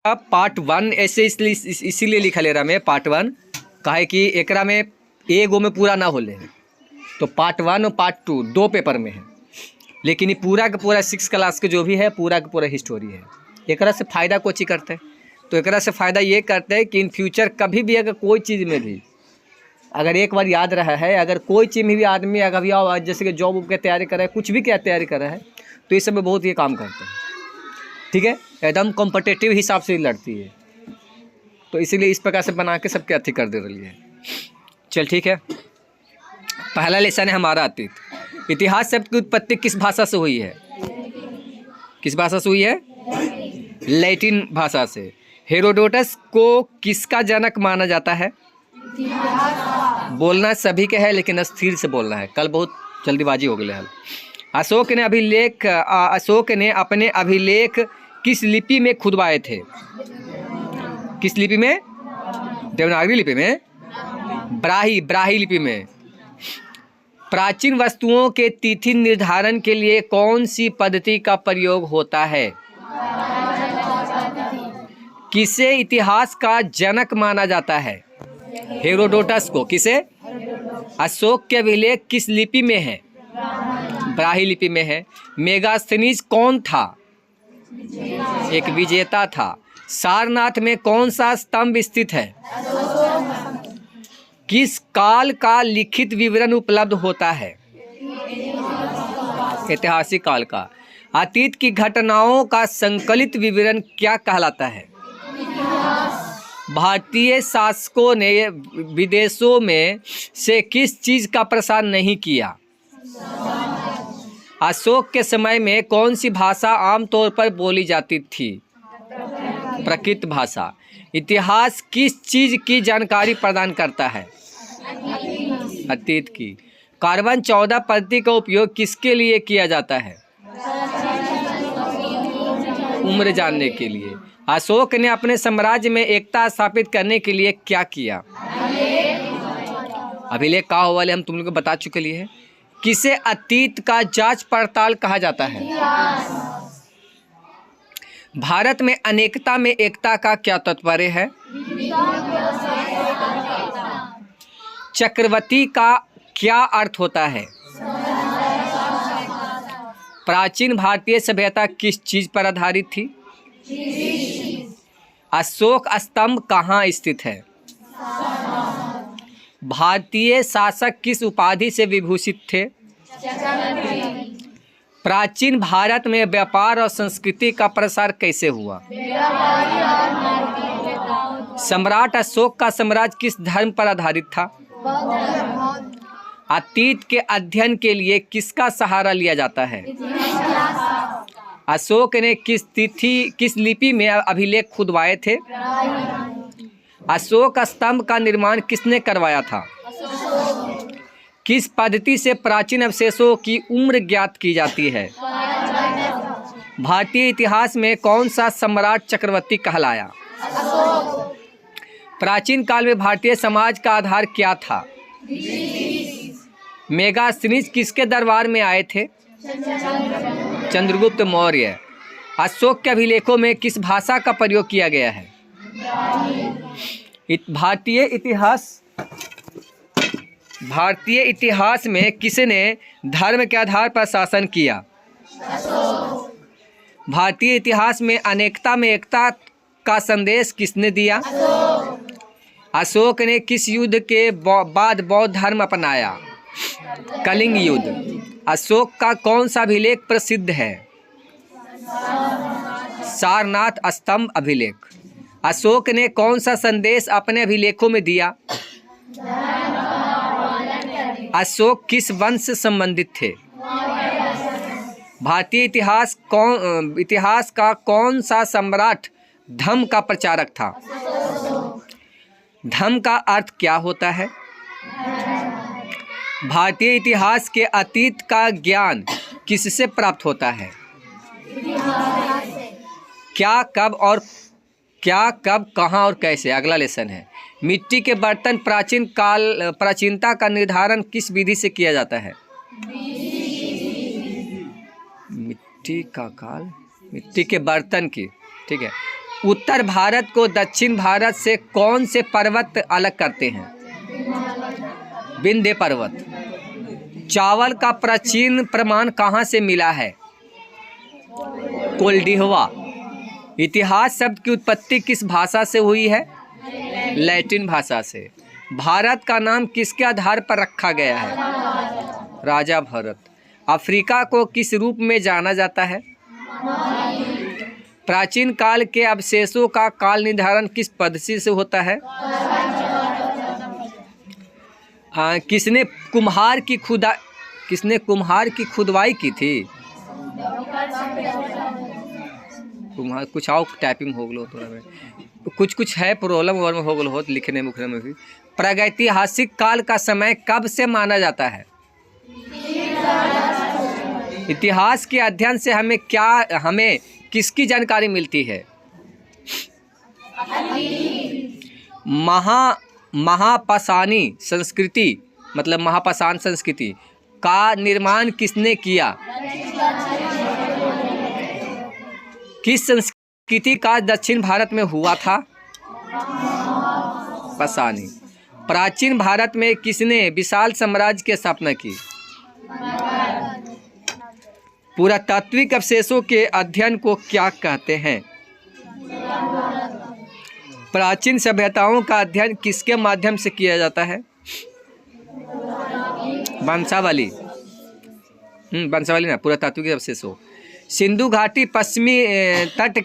अब पार्ट 1 ऐसे इसलिए इसीलिए लिखा ले रहा मैं पार्ट 1 काहे कि एकरा में एगो में पूरा ना होले, तो पार्ट 1 और पार्ट 2 दो पेपर में है, लेकिन ये पूरा का पूरा 6 क्लास के जो भी है पूरा का पूरा हिस्टोरी है। एकरा से फ़ायदा कोची करते हैं, तो एकरा से फ़ायदा ये करते हैं कि इन फ्यूचर कभी भी अगर कोई चीज़ में भी अगर एक बार याद रहा है, अगर कोई चीज़ में भी आदमी अगर भी आओ जैसे कि जॉब की तैयारी कर रहा है, कुछ भी क्या तैयारी कर रहा है, तो इस सब में बहुत ये काम करते हैं। ठीक है, एकदम कॉम्पिटिटिव हिसाब से लड़ती है, तो इसीलिए इस प्रकार से बना के सबके अथी कर दे रही है। चल ठीक है, पहला लेसन है हमारा अतीत। इतिहास शब्द की उत्पत्ति किस भाषा से हुई है? किस भाषा से हुई है? लैटिन भाषा से। हेरोडोटस को किसका जनक माना जाता है? बोलना सभी के है, लेकिन स्थिर से बोलना है, कल बहुत जल्दीबाजी हो गई है। अशोक ने अपने अभिलेख किस लिपि में खुदवाए थे? किस लिपि में? देवनागरी लिपि में? ब्राही लिपि में। प्राचीन वस्तुओं के तिथि निर्धारण के लिए कौन सी पद्धति का प्रयोग होता है? किसे इतिहास का जनक माना जाता है? हेरोडोटस को। किसे? अशोक के अभिलेख किस लिपि में है? ब्राही लिपि में है। मेगास्थनीज कौन था? एक विजेता था। सारनाथ में कौन सा स्तंभ स्थित है? किस काल का लिखित विवरण उपलब्ध होता है? ऐतिहासिक काल का। अतीत की घटनाओं का संकलित विवरण क्या कहलाता है? भारतीय शासकों ने विदेशों में से किस चीज का प्रसार नहीं किया? अशोक के समय में कौन सी भाषा आमतौर पर बोली जाती थी? प्राकृत भाषा। इतिहास किस चीज की जानकारी प्रदान करता है? अतीत की। कार्बन 14 पद्धति का उपयोग किसके लिए किया जाता है? उम्र जानने के लिए। अशोक ने अपने साम्राज्य में एकता स्थापित करने के लिए क्या किया? अभिलेख का हवाले हम तुम लोग को बता चुके लिए हैं। किसे अतीत का जांच पड़ताल कहा जाता है? भारत में अनेकता में एकता का क्या तात्पर्य है? चक्रवर्ती का क्या अर्थ होता है? प्राचीन भारतीय सभ्यता किस चीज पर आधारित थी? अशोक स्तंभ कहाँ स्थित है? भारतीय शासक किस उपाधि से विभूषित थे? प्राचीन भारत में व्यापार और संस्कृति का प्रसार कैसे हुआ? सम्राट अशोक का साम्राज्य किस धर्म पर आधारित था? अतीत के अध्ययन के लिए किसका सहारा लिया जाता है? अशोक ने किस लिपि में अभिलेख खुदवाए थे? अशोक स्तंभ का निर्माण किसने करवाया था? किस पद्धति से प्राचीन अवशेषों की उम्र ज्ञात की जाती है? भारतीय इतिहास में कौन सा सम्राट चक्रवर्ती कहलाया? प्राचीन काल में भारतीय समाज का आधार क्या था? मेगास्थनीज किसके दरबार में आए थे? चंद्रगुप्त मौर्य। अशोक के अभिलेखों में किस भाषा का प्रयोग किया गया है? भारतीय इतिहास में किसने धर्म के आधार पर शासन किया? भारतीय इतिहास में अनेकता में एकता का संदेश किसने दिया? अशोक ने किस युद्ध के बाद बौद्ध धर्म अपनाया? कलिंग युद्ध। अशोक का कौन सा अभिलेख प्रसिद्ध है? सारनाथ स्तंभ अभिलेख। अशोक ने कौन सा संदेश अपने अभिलेखों में दिया? अशोक किस वंश से संबंधित थे? भारतीय इतिहास का कौन सा सम्राट धम्म का प्रचारक था? धम्म का अर्थ क्या होता है? भारतीय इतिहास के अतीत का ज्ञान किससे प्राप्त होता है? क्या, कब, कहाँ और कैसे? अगला लेसन है। मिट्टी के बर्तन प्राचीनता का निर्धारण किस विधि से किया जाता है? मिट्टी के बर्तन की। ठीक है, उत्तर भारत को दक्षिण भारत से कौन से पर्वत अलग करते हैं? विंध्य पर्वत। चावल का प्राचीन प्रमाण कहाँ से मिला है? कोल्डिहवा। इतिहास शब्द की उत्पत्ति किस भाषा से हुई है? लैटिन भाषा से। भारत का नाम किसके आधार पर रखा गया है? राजा भरत। अफ्रीका को किस रूप में जाना जाता है? प्राचीन काल के अवशेषों का काल निर्धारण किस पद्धति से होता है? किसने कुम्हार की खुदवाई की थी? कुम्हार। कुछ आओ टाइपिंग हो गलो थोड़ा में, कुछ है प्रॉब्लम और में हो गलो हो लिखने मुखने में भी। प्रागैतिहासिक काल का समय कब से माना जाता है? इतिहास के अध्ययन से हमें किसकी जानकारी मिलती है? महापाषाणी संस्कृति मतलब महापाषाण संस्कृति का निर्माण किसने किया? किस संस्कृति का दक्षिण भारत में हुआ था? पाषाणी। प्राचीन भारत में किसने विशाल साम्राज्य की स्थापना की? पुरातात्विक अवशेषों के अध्ययन को क्या कहते हैं? प्राचीन सभ्यताओं का अध्ययन किसके माध्यम से किया जाता है? वंशावली। वंशावली ना, पुरातात्विक अवशेषों। सिंधु घाटी पश्चिमी तट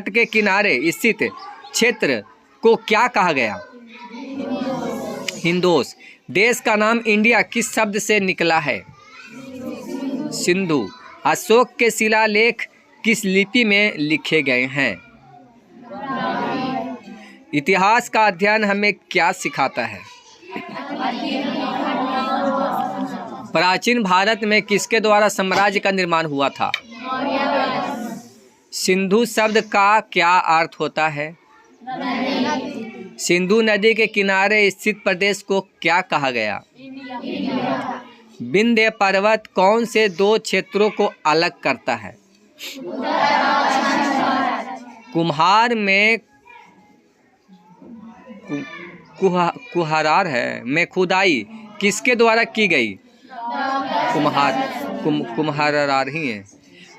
के किनारे स्थित क्षेत्र को क्या कहा गया? हिंदोस। देश का नाम इंडिया किस शब्द से निकला है? सिंधु। अशोक के शिलालेख किस लिपि में लिखे गए हैं? इतिहास का अध्ययन हमें क्या सिखाता है? प्राचीन भारत में किसके द्वारा साम्राज्य का निर्माण हुआ था? सिंधु शब्द का क्या अर्थ होता है? सिंधु नदी के किनारे स्थित प्रदेश को क्या कहा गया? विंध्य पर्वत कौन से दो क्षेत्रों को अलग करता है? कुम्हार में कुहरार है में खुदाई किसके द्वारा की गई? कुम्हारार ही है।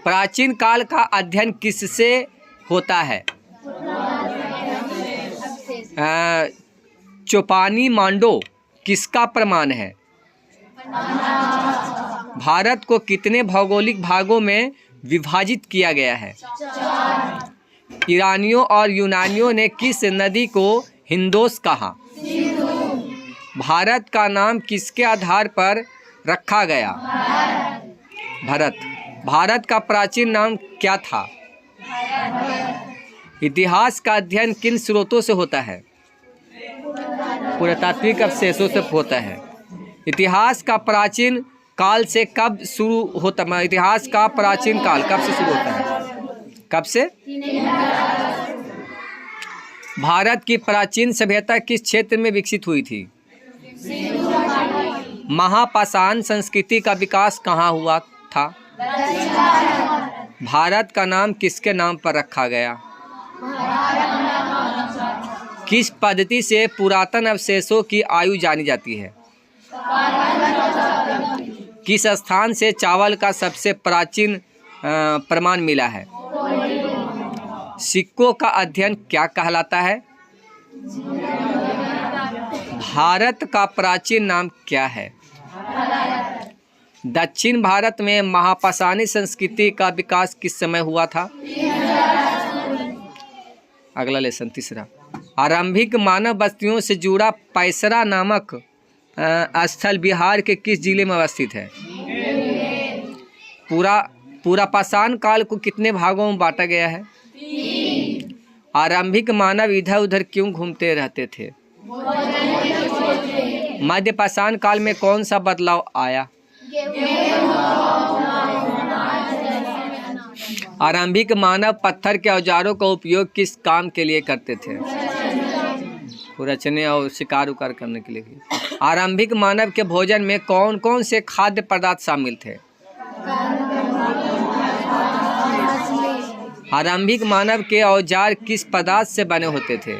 प्राचीन काल का अध्ययन किससे होता है? चौपानी मांडो किसका प्रमाण है? भारत को कितने भौगोलिक भागों में विभाजित किया गया है? ईरानियों और यूनानियों ने किस नदी को हिंदोस कहा? भारत का नाम किसके आधार पर रखा गया? भरत। भारत का प्राचीन नाम क्या था? इतिहास का अध्ययन किन स्रोतों से होता है? पुरातात्विक अवशेषों से होता है। इतिहास का प्राचीन काल से कब शुरू होता है? इतिहास का प्राचीन काल कब से शुरू होता है? कब से? भारत की प्राचीन सभ्यता किस क्षेत्र में विकसित हुई थी? महापाषाण संस्कृति का विकास कहाँ हुआ था? भारत का नाम किसके नाम पर रखा गया? किस पद्धति से पुरातन अवशेषों की आयु जानी जाती है? किस स्थान से चावल का सबसे प्राचीन प्रमाण मिला है? सिक्कों का अध्ययन क्या कहलाता है? भारत का प्राचीन नाम क्या है? दक्षिण भारत में महापाषाणी संस्कृति का विकास किस समय हुआ था? अगला लेसन तीसरा। आरंभिक मानव बस्तियों से जुड़ा पैसरा नामक स्थल बिहार के किस जिले में अवस्थित है? पूरा पाषाण काल को कितने भागों में बांटा गया है? आरंभिक मानव इधर उधर क्यों घूमते रहते थे? मध्य पाषाण काल में कौन सा बदलाव आया? आरंभिक मानव पत्थर के औजारों का उपयोग किस काम के लिए करते थे? रचने और शिकार उकार करने के लिए। आरंभिक मानव के भोजन में कौन कौन से खाद्य पदार्थ शामिल थे? आरंभिक मानव के औजार किस पदार्थ से बने होते थे?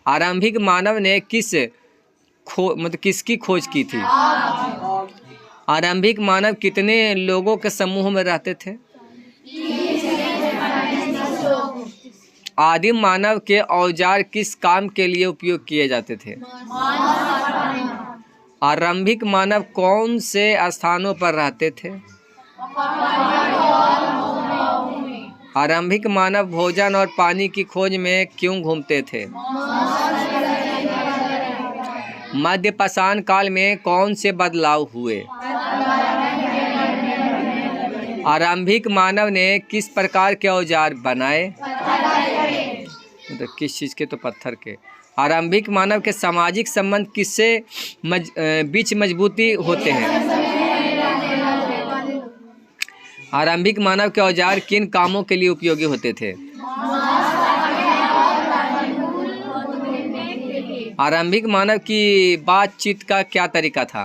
आरंभिक मानव ने किसकी खोज की थी? आरंभिक मानव कितने लोगों के समूह में रहते थे? आदिम मानव के औजार किस काम के लिए उपयोग किए जाते थे? आरंभिक मानव कौन से स्थानों पर रहते थे? आरंभिक मानव भोजन और पानी की खोज में क्यों घूमते थे? मध्य पाषाण काल में कौन से बदलाव हुए? आरंभिक मानव ने किस प्रकार के औजार बनाए? तो किस चीज़ के? तो पत्थर के। आरंभिक मानव के सामाजिक संबंध किससे बीच मजबूती होते हैं? आरंभिक मानव के औजार किन कामों के लिए उपयोगी होते थे? आरंभिक मानव की बातचीत का क्या तरीका था?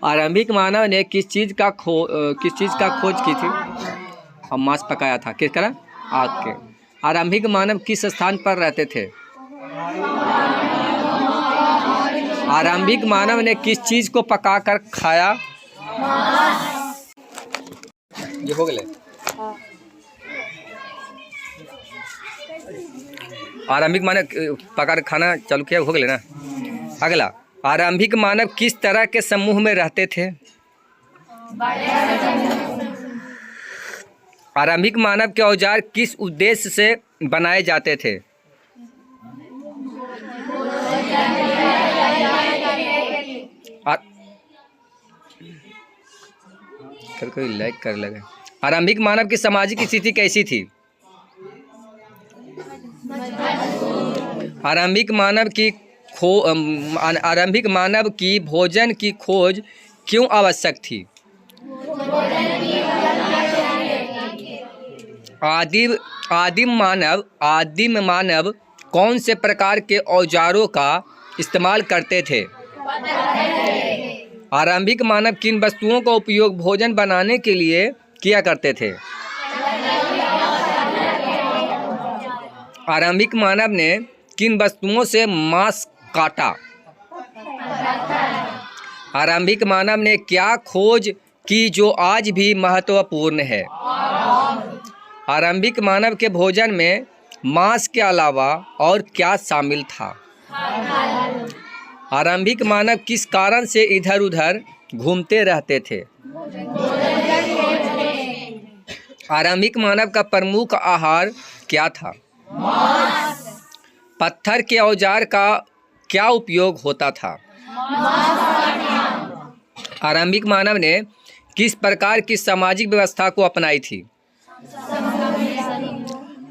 आरंभिक मानव ने किस चीज़ का खोज की थी और मांस पकाया था? किस तरह? आग के। आरंभिक मानव किस स्थान पर रहते थे? आरंभिक मानव ने किस चीज़ को पकाकर खाया? ये हो गए। आरंभिक मानव पकाकर खाना चालू किया, हो गए ना। अगला, आरंभिक मानव किस तरह के समूह में रहते थे? आरंभिक मानव के औजार किस उद्देश्य से बनाए जाते थे? कोई लाइक कर लगे। आरंभिक मानव की सामाजिक स्थिति कैसी थी? आरंभिक मानव की भोजन की खोज क्यों आवश्यक थी? आदिम मानव कौन से प्रकार के औजारों का इस्तेमाल करते थे? आरंभिक मानव किन वस्तुओं का उपयोग भोजन बनाने के लिए किया करते थे? आरंभिक मानव ने किन वस्तुओं से मांस काटा? आरंभिक मानव ने क्या खोज की जो आज भी महत्वपूर्ण है? आरंभिक मानव के भोजन में मांस के अलावा और क्या शामिल था? आरंभिक मानव किस कारण से इधर उधर घूमते रहते थे? आरंभिक मानव का प्रमुख आहार क्या था? पत्थर के औजार का क्या उपयोग होता था? आरंभिक मानव ने किस प्रकार की सामाजिक व्यवस्था को अपनाई थी?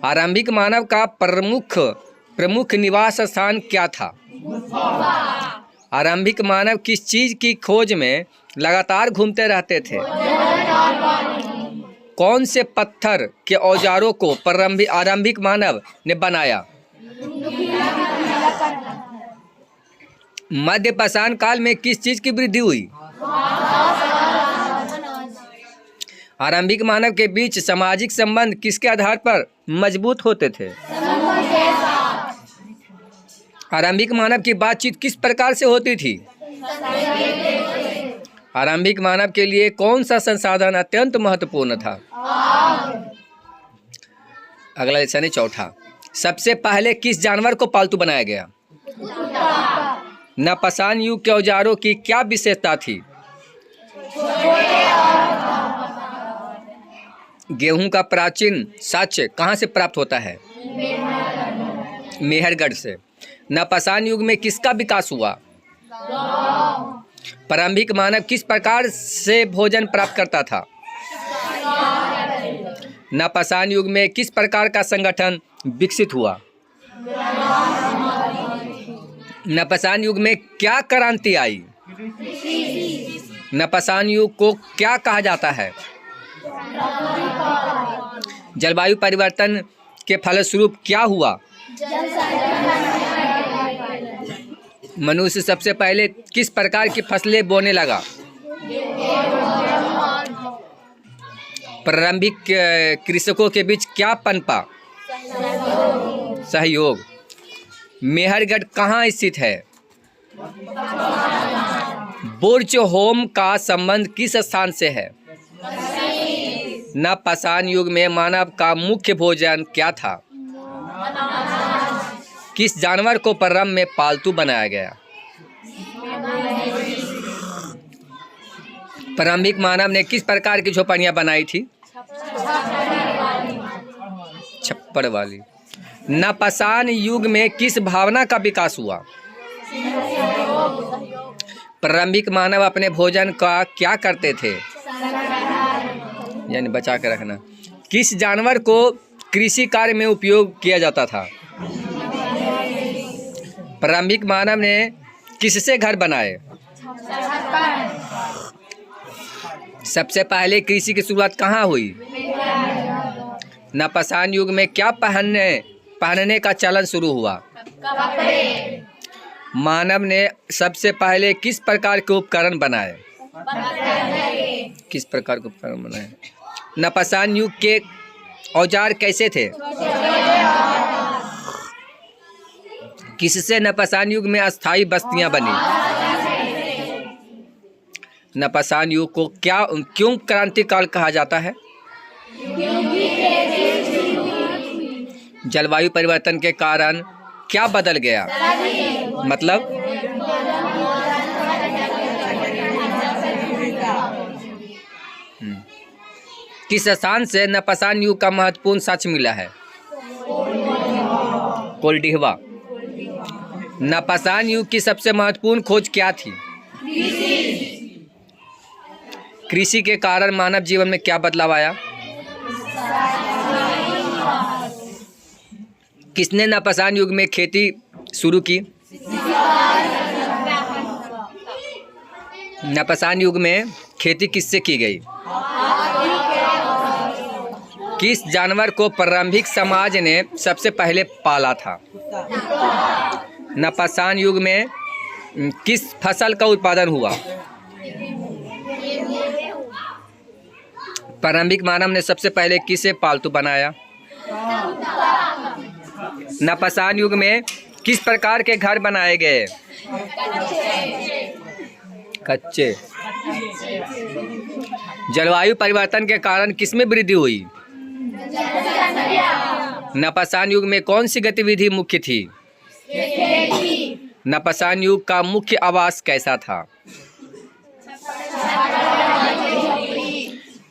आरंभिक मानव का प्रमुख निवास स्थान क्या था? आरंभिक मानव किस चीज़ की खोज में लगातार घूमते रहते थे? कौन से पत्थर के औजारों को आरंभिक मानव ने बनाया? मध्य पाषाण काल में किस चीज़ की वृद्धि हुई? आरंभिक मानव के बीच सामाजिक संबंध किसके आधार पर मजबूत होते थे? आरंभिक मानव की बातचीत किस प्रकार से होती थी? आरंभिक मानव के लिए कौन सा संसाधन अत्यंत महत्वपूर्ण था? अगला लेसन है चौथा। सबसे पहले किस जानवर को पालतू बनाया गया? नवपाषाण युग के औजारों की क्या विशेषता थी? गेहूं का प्राचीन साक्ष्य कहाँ से प्राप्त होता है? मेहरगढ़ से। नवपाषाण युग में किसका विकास हुआ? प्रारंभिक मानव किस प्रकार से भोजन प्राप्त करता था? नवपाषाण युग में किस प्रकार का संगठन विकसित हुआ? नवपाषाण युग में क्या क्रांति आई? नवपाषाण युग को क्या कहा जाता है? जलवायु परिवर्तन के फलस्वरूप क्या हुआ? मनुष्य सबसे पहले किस प्रकार की फसलें बोने लगा? प्रारंभिक कृषकों के बीच क्या पनपा? सहयोग। मेहरगढ़ कहाँ स्थित है? बुर्ज होम का संबंध किस स्थान से है? नवपाषाण युग में मानव का मुख्य भोजन क्या था? किस जानवर को प्रारंभ में पालतू बनाया गया? प्रारंभिक मानव ने किस प्रकार की झोपड़ियां बनाई थी? छप्पड़ वाली। नवपाषाण युग में किस भावना का विकास हुआ? प्रारंभिक मानव अपने भोजन का क्या करते थे? यानी बचा के रखना। किस जानवर को कृषि कार्य में उपयोग किया जाता था? प्रारंभिक मानव ने किससे घर बनाए? सबसे पहले कृषि की शुरुआत कहाँ हुई? नवपाषाण युग में क्या पहनने का चलन शुरू हुआ? मानव ने सबसे पहले किस प्रकार के उपकरण बनाए? किस प्रकार के उपकरण बनाए? नवपाषाण युग के औजार कैसे थे? किससे नवपाषाण युग में अस्थायी बस्तियां बनी? नवपाषाण युग को क्यों क्रांति काल कहा जाता है? जलवायु परिवर्तन के कारण क्या बदल गया? मतलब किस स्थान से नवपाषाण युग का महत्वपूर्ण साक्ष्य मिला है? कोल्डिहवा। नवपाषाण युग की सबसे महत्वपूर्ण खोज क्या थी? कृषि के कारण मानव जीवन में क्या बदलाव आया? किसने नवपाषाण युग में खेती शुरू की? नवपाषाण युग में खेती किससे की गई? किस जानवर को प्रारंभिक समाज ने सबसे पहले पाला था? नवपाषाण युग में किस फसल का उत्पादन हुआ? प्रारंभिक मानव ने सबसे पहले किसे पालतू बनाया? नवपाषाण युग में किस प्रकार के घर बनाए गए? कच्चे। जलवायु परिवर्तन के कारण किसमें वृद्धि हुई? नवपाषाण युग में कौन सी गतिविधि मुख्य थी? नवपाषाण युग का मुख्य आवास कैसा था?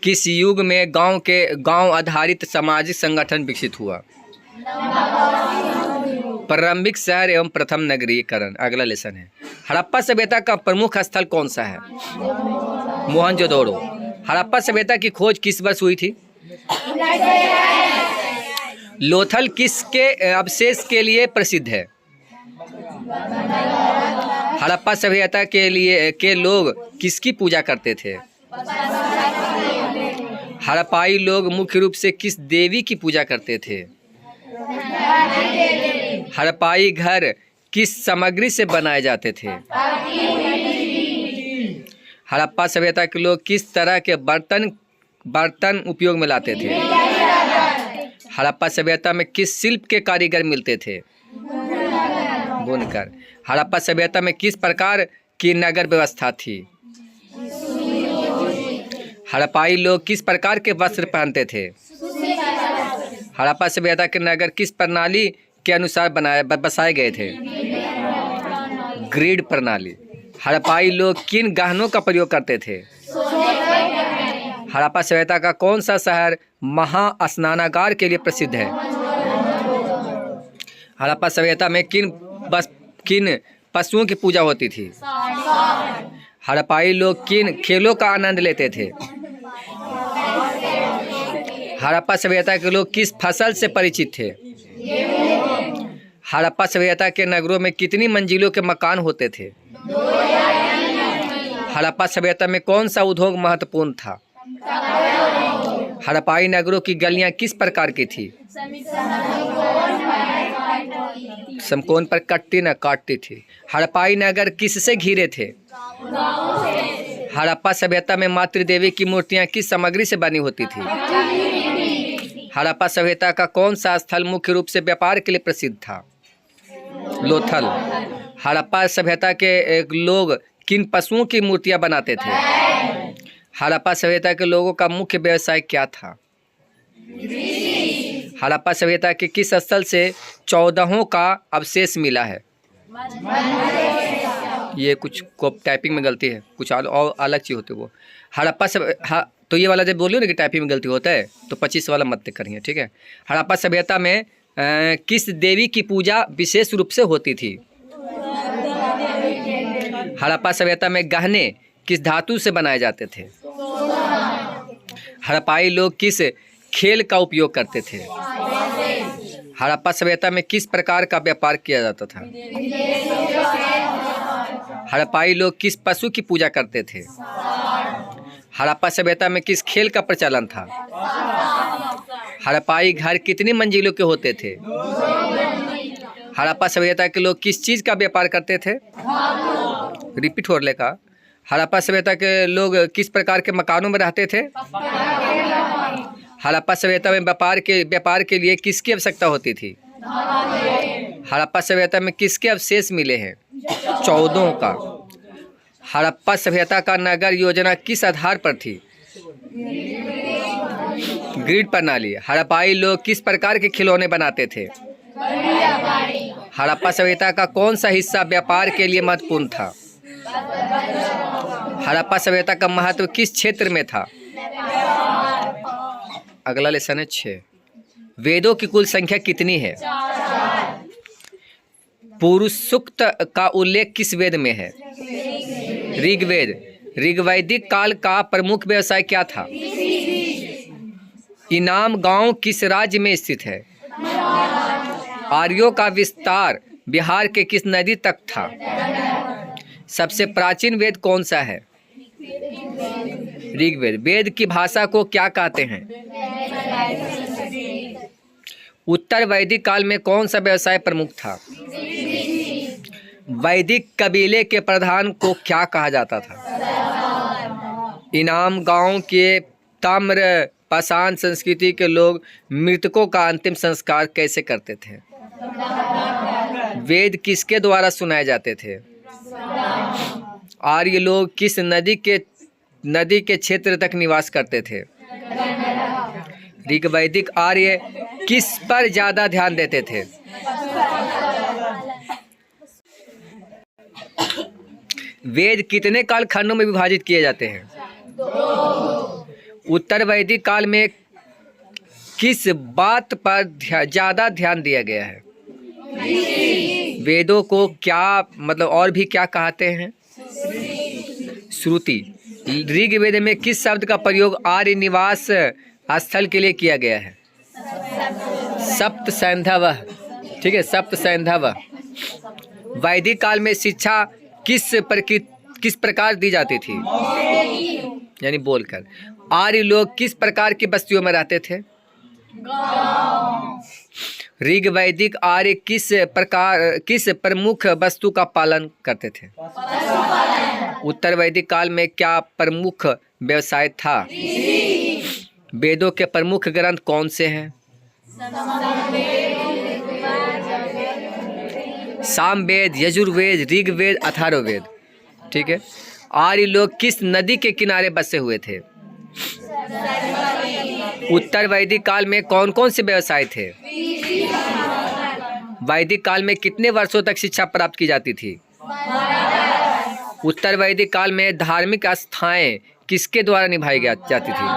किस युग में गांव आधारित सामाजिक संगठन विकसित हुआ? प्रारंभिक शहर एवं प्रथम नगरीकरण। अगला लेसन है हड़प्पा सभ्यता का प्रमुख स्थल कौन सा है? मोहनजोदड़ो। हड़प्पा सभ्यता की खोज किस वर्ष हुई थी? लोथल किसके अवशेष के लिए प्रसिद्ध है? हड़प्पा सभ्यता के लोग किसकी पूजा करते थे? हड़प्पाई लोग मुख्य रूप से किस देवी की पूजा करते थे? हड़प्पाई घर किस सामग्री से बनाए जाते थे? हड़प्पा सभ्यता के लोग किस तरह के बर्तन उपयोग में लाते थे? हड़प्पा सभ्यता में किस शिल्प के कारीगर मिलते थे? बुनकर। हड़प्पा सभ्यता में किस प्रकार की नगर व्यवस्था थी? हड़प्पाई लोग किस प्रकार के वस्त्र पहनते थे? हड़प्पा सभ्यता के नगर किस प्रणाली के अनुसार बसाए गए थे? ग्रिड प्रणाली। हड़प्पाई लोग किन गहनों का प्रयोग करते थे? हड़प्पा सभ्यता का कौन सा शहर महास्नानागार के लिए प्रसिद्ध है? हड़प्पा सभ्यता में किन पशुओं की पूजा होती थी? हड़प्पाई लोग किन खेलों का आनंद लेते थे? हड़प्पा सभ्यता के लोग किस फसल से परिचित थे? हड़प्पा सभ्यता के नगरों में कितनी मंजिलों के मकान होते थे? हड़प्पा सभ्यता में कौन सा उद्योग महत्वपूर्ण था? हड़प्पाई नगरों की गलियां किस प्रकार की थी? समकोण पर कटती न काटती थी। हड़प्पाई नगर किससे घिरे थे? हड़प्पा सभ्यता में मातृ देवी की मूर्तियां किस सामग्री से बनी होती थी? हड़प्पा सभ्यता का कौन सा स्थल मुख्य रूप से व्यापार के लिए प्रसिद्ध था? लोथल। हड़प्पा सभ्यता के लोग किन पशुओं की मूर्तियां बनाते थे? हड़प्पा सभ्यता के लोगों का मुख्य व्यवसाय क्या था? हड़प्पा सभ्यता के किस स्थल से 14 का अवशेष मिला है? ये कुछ टाइपिंग में गलती है, कुछ और अलग चीज़ होती है वो। हड़प्पा तो ये वाला जब बोलियो ना कि टाइपिंग में गलती होता है तो 25 वाला मत करिए, ठीक है। हड़प्पा सभ्यता में किस देवी की पूजा विशेष रूप से होती थी? हड़प्पा सभ्यता में गहने किस धातु से बनाए जाते थे? हड़प्पाई लोग किस खेल का उपयोग करते थे? हड़प्पा सभ्यता में किस प्रकार का व्यापार किया जाता था? हड़प्पाई लोग किस पशु की पूजा करते थे? हड़प्पा सभ्यता में किस खेल का प्रचलन था? हड़प्पाई घर कितनी मंजिलों के होते थे? हड़प्पा सभ्यता के लोग किस चीज़ का व्यापार करते थे? रिपीट हो लेगा। हड़प्पा सभ्यता के लोग किस प्रकार के मकानों में रहते थे? हड़प्पा सभ्यता में व्यापार के लिए किसकी आवश्यकता होती थी? हड़प्पा सभ्यता में किसके अवशेष मिले हैं? 14 का। हड़प्पा सभ्यता का नगर योजना किस आधार पर थी? ग्रिड प्रणाली। हड़प्पाई लोग किस प्रकार के खिलौने बनाते थे? हड़प्पा सभ्यता का कौन सा हिस्सा व्यापार के लिए महत्वपूर्ण था? हड़प्पा सभ्यता का महत्व किस क्षेत्र में था? अगला लेसन है 6। वेदों की कुल संख्या कितनी है? पुरुष सूक्त का उल्लेख किस वेद में है? ऋग्वेद। ऋग्वैदिक काल का प्रमुख व्यवसाय क्या था? इनाम गांव किस राज्य में स्थित है? आर्यों का विस्तार बिहार के किस नदी तक था? सबसे प्राचीन वेद कौन सा है? ऋग्वेद। वेद की भाषा को क्या कहते हैं? उत्तर वैदिक काल में कौन सा व्यवसाय प्रमुख था? वैदिक कबीले के प्रधान को क्या कहा जाता था? इनाम गांव के ताम्र पाषाण संस्कृति के लोग मृतकों का अंतिम संस्कार कैसे करते थे? वेद किसके द्वारा सुनाए जाते थे? आर्य लोग किस नदी के क्षेत्र तक निवास करते थे? ऋग्वैदिक आर्य किस पर ज्यादा ध्यान देते थे? वेद कितने काल खंडों में विभाजित किए जाते हैं? उत्तर वैदिक काल में किस बात पर ज्यादा ध्यान दिया गया है? वेदों को क्या और भी क्या कहते हैं? श्रुति। ऋग्वेद में किस शब्द का प्रयोग आर्य निवास स्थल के लिए किया गया है? सप्त सैंधव। ठीक है, सप्त सैंधव। वैदिक काल में शिक्षा किस प्रकार दी जाती थी? यानी बोलकर। आर्य लोग किस प्रकार की बस्तियों में रहते थे? ऋग्वैदिक आर्य किस प्रमुख वस्तु का पालन करते थे? उत्तर वैदिक काल में क्या प्रमुख व्यवसाय था? वेदों के प्रमुख ग्रंथ कौन से हैं? सामवेद, यजुर्वेद, ऋग्वेद, अथर्ववेद। ठीक है। आर्य लोग किस नदी के किनारे बसे हुए थे? उत्तर वैदिक काल में कौन कौन से व्यवसाय थे? वैदिक काल में कितने वर्षों तक शिक्षा प्राप्त की जाती थी? उत्तर वैदिक काल में धार्मिक आस्थाएं किसके द्वारा निभाई जाती थी?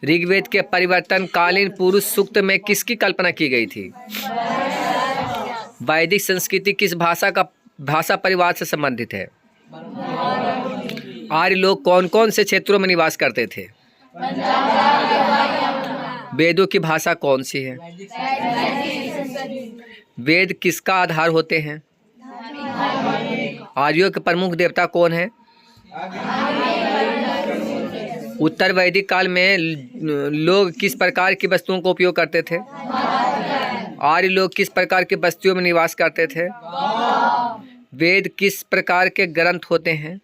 ऋग्वेद के परिवर्तनकालीन पुरुष सूक्त में किसकी कल्पना की गई थी? वैदिक संस्कृति किस भाषा परिवार से संबंधित है? आर्य लोग कौन कौन से क्षेत्रों में निवास करते थे? वेदों की भाषा कौन सी है? वेद किसका आधार होते हैं? आर्यों के प्रमुख देवता कौन है? उत्तर वैदिक काल में लोग किस प्रकार की वस्तुओं का उपयोग करते थे? आर्य लोग किस प्रकार की बस्तियों में निवास करते थे? वेद किस प्रकार के ग्रंथ होते हैं?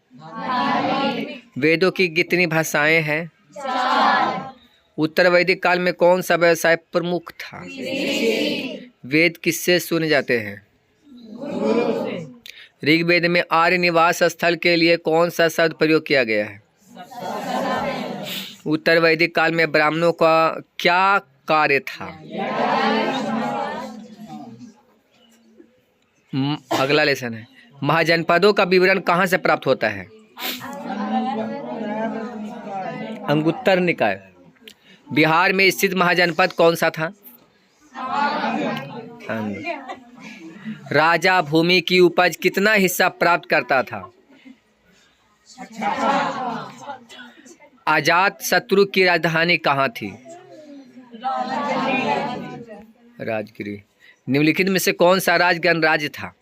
वेदों की कितनी भाषाएं हैं? उत्तर वैदिक काल में कौन सा व्यवसाय प्रमुख था? वेद किससे सुने जाते हैं? ऋग्वेद में आर्य निवास स्थल के लिए कौन सा शब्द प्रयोग किया गया है? उत्तर वैदिक काल में ब्राह्मणों का क्या कार्य था? अगला लेसन है, महाजनपदों का विवरण कहाँ से प्राप्त होता है? अंगुत्तर निकाय। बिहार में स्थित महाजनपद कौन सा था? राजा भूमि की उपज कितना हिस्सा प्राप्त करता था? अजात शत्रु की राजधानी कहाँ थी? राजगिरी। निम्नलिखित में से कौन सा राज्य गणराज्य था?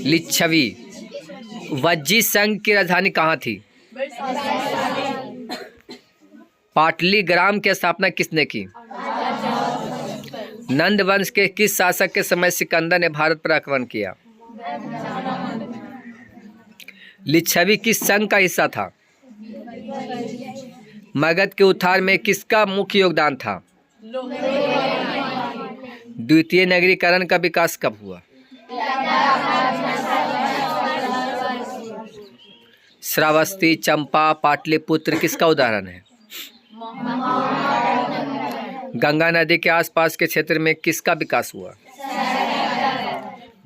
लिच्छवी। वज्जी संघ की राजधानी कहाँ थी? पाटली ग्राम की स्थापना किसने की? नंद वंश के किस शासक के समय सिकंदर ने भारत पर आक्रमण किया? लिच्छवी किस संघ का हिस्सा था? मगध के उत्थान में किसका मुख्य योगदान था? द्वितीय नगरीकरण का विकास कब हुआ? श्रावस्ती, चंपा, पाटलिपुत्र किसका उदाहरण है? गंगा नदी के आसपास के क्षेत्र में किसका विकास हुआ?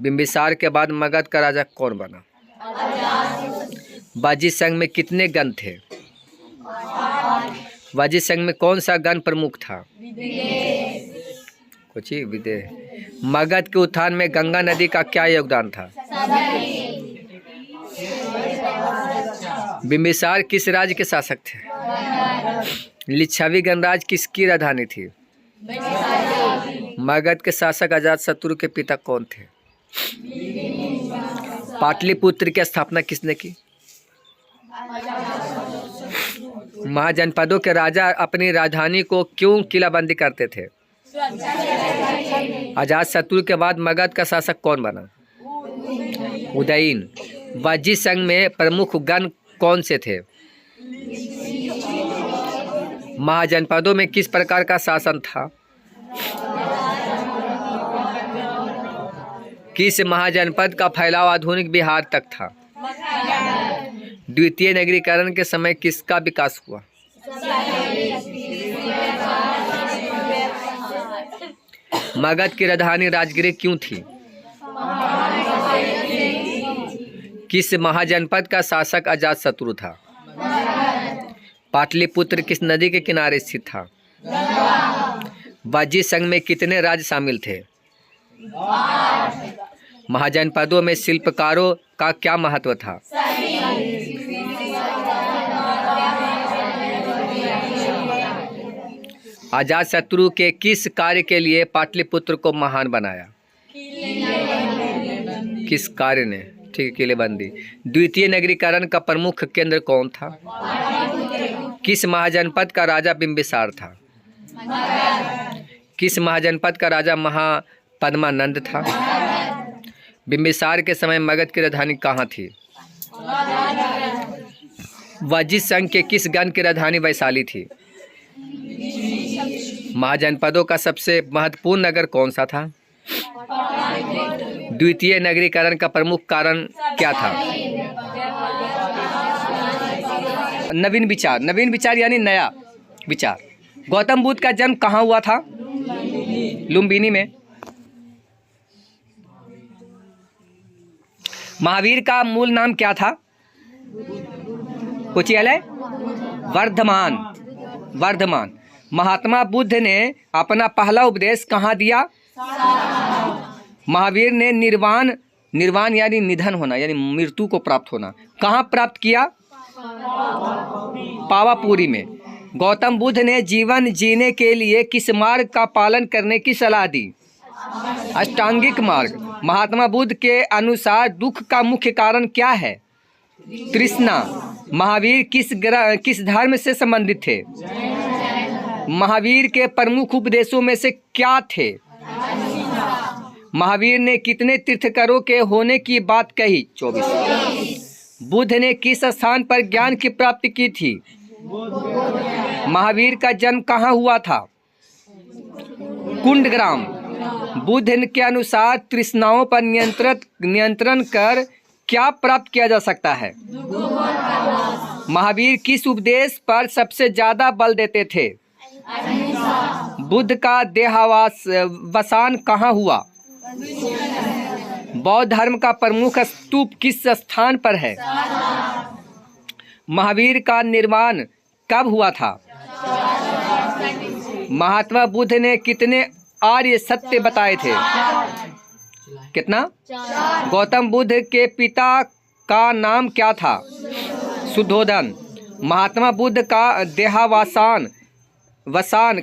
बिंबिसार के बाद मगध का राजा कौन बना? बाजी संघ में कितने गण थे? बाजी संघ में कौन सा गण प्रमुख था? कुछ ही विदेह। मगध के उत्थान में गंगा नदी का क्या योगदान था? बिंबिसार किस राज्य के शासक थे? लिच्छवी गणराज्य किसकी राजधानी थी? मगध के शासक अजातशत्रु के पिता कौन थे? पाटलिपुत्र की स्थापना किसने की? महाजनपदों के राजा अपनी राजधानी को क्यों किलाबंदी करते थे? अजातशत्रु के बाद मगध का शासक कौन बना? उदयीन। वज्जी संघ में प्रमुख गण कौन से थे? महाजनपदों में किस प्रकार का शासन था? किस महाजनपद का फैलाव आधुनिक बिहार तक था? द्वितीय नगरीकरण के समय किसका विकास हुआ? मगध की राजधानी राजगिरी क्यों थी? किस महाजनपद का शासक अजातशत्रु था? पाटलिपुत्र किस नदी के किनारे स्थित था? बाजी संघ में कितने राज्य शामिल थे? महाजनपदों में शिल्पकारों का क्या महत्व था? अजातशत्रु के किस कार्य के लिए पाटलिपुत्र को महान बनाया? किस कार्य ने? ठीक है, किलेबंदी। द्वितीय नगरीकरण का प्रमुख केंद्र कौन था? किस महाजनपद का राजा बिंबिसार था? किस महाजनपद का राजा महापद्मानंद था? बिंबिसार के समय मगध की राजधानी कहाँ थी? वज्जी संघ के किस गण की राजधानी वैशाली थी? महाजनपदों का सबसे महत्वपूर्ण नगर कौन सा था? द्वितीय नगरीकरण का प्रमुख कारण क्या था? नवीन विचार। नवीन विचार यानी नया विचार। गौतम बुद्ध का जन्म कहाँ हुआ था? लुम्बिनी में। महावीर का मूल नाम क्या था? पूछिए। वर्धमान। वर्धमान। महात्मा बुद्ध ने अपना पहला उपदेश कहाँ दिया? महावीर ने निर्वाण यानी निधन होना यानी मृत्यु को प्राप्त होना कहाँ प्राप्त किया? पावापुरी में। गौतम बुद्ध ने जीवन जीने के लिए किस मार्ग का पालन करने की सलाह दी? अष्टांगिक मार्ग। महात्मा बुद्ध के अनुसार दुख का मुख्य कारण क्या है? तृष्णा। महावीर किस धर्म से संबंधित थे? महावीर के प्रमुख उपदेशों में से क्या थे? महावीर ने कितने तीर्थंकरों के होने की बात कही? 24। बुद्ध ने किस स्थान पर ज्ञान की प्राप्ति की थी? महावीर का जन्म कहाँ हुआ था? कुंडग्राम। बुद्ध के अनुसार तृष्णाओं पर नियंत्रण कर क्या प्राप्त किया जा सकता है? महावीर किस उपदेश पर सबसे ज्यादा बल देते थे? बुद्ध का देहावसान कहाँ हुआ? बौद्ध धर्म का प्रमुख स्तूप किस स्थान पर है? महावीर का निर्वाण कब हुआ था? महात्मा बुद्ध ने कितने आर्य सत्य बताए थे? कितना? गौतम बुद्ध के पिता का नाम क्या था? शुद्धोधन। महात्मा बुद्ध का देहावसान